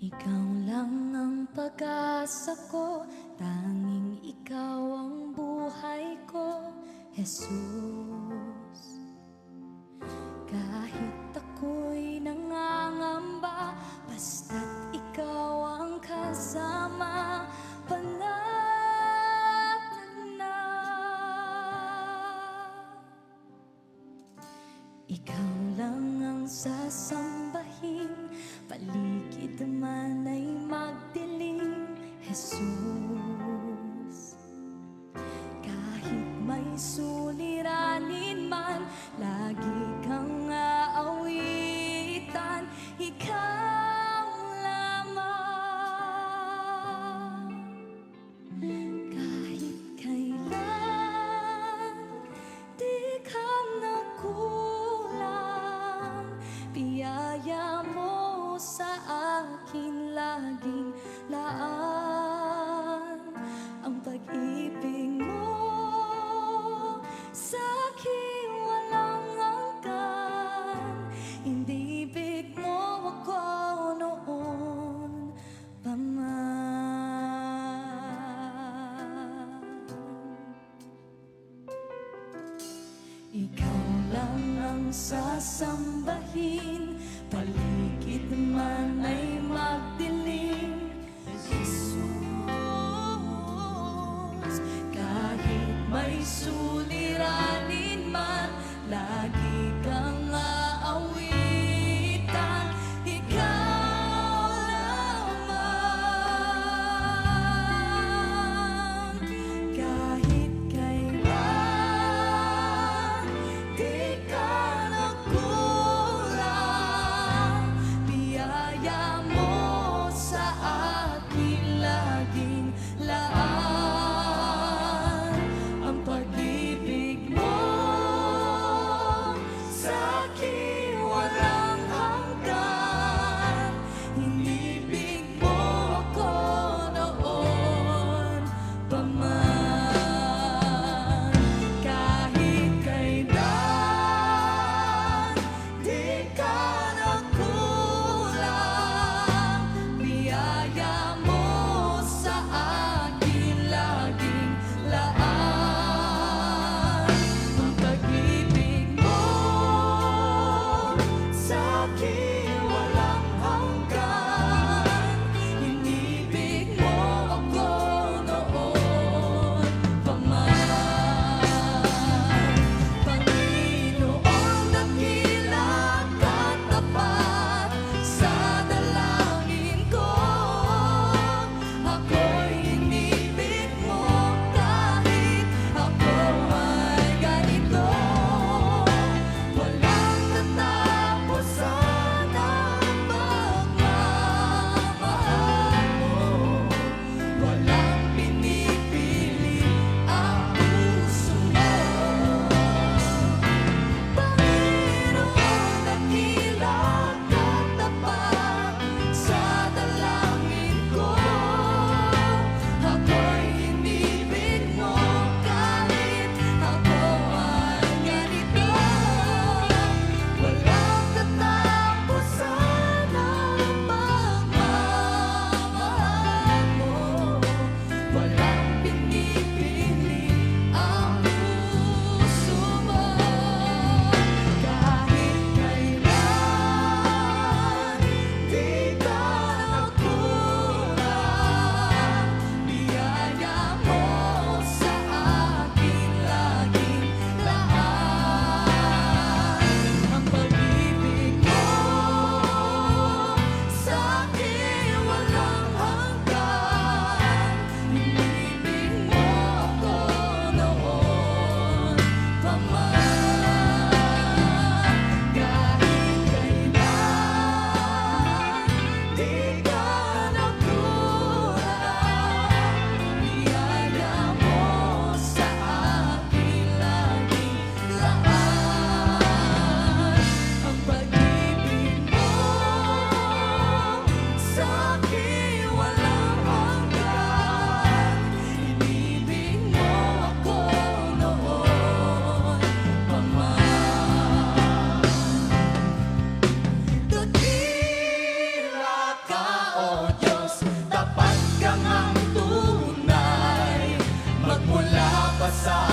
Ikaw lang ang pag-asa ko, tanging ikaw ang buhay ko, Jesus. Kahit ako'y nangangamba, basta't ikaw ang kasama, panatag na. Ikaw lang ang sasambahin, paligid man ay magdilim, Jesus. Kahit may suliranin man, lagi kang aawitan, ikaw lamang. Kahit kailan di ka nagkulang, biyaya mo sa akin laging laan. Ang pag-ibig mo sa'kin walang hanggan, inibig mo ako noon pa man. Ikaw lang ang sasambahin, paligid man ay magdilim, Jesus. Kahit may suliranin man, lagi kang aawitan, ikaw lamang. Kahit kailan di ka nagkulang, biyaya mo sa akin laging laan. Ang pag-ibig sa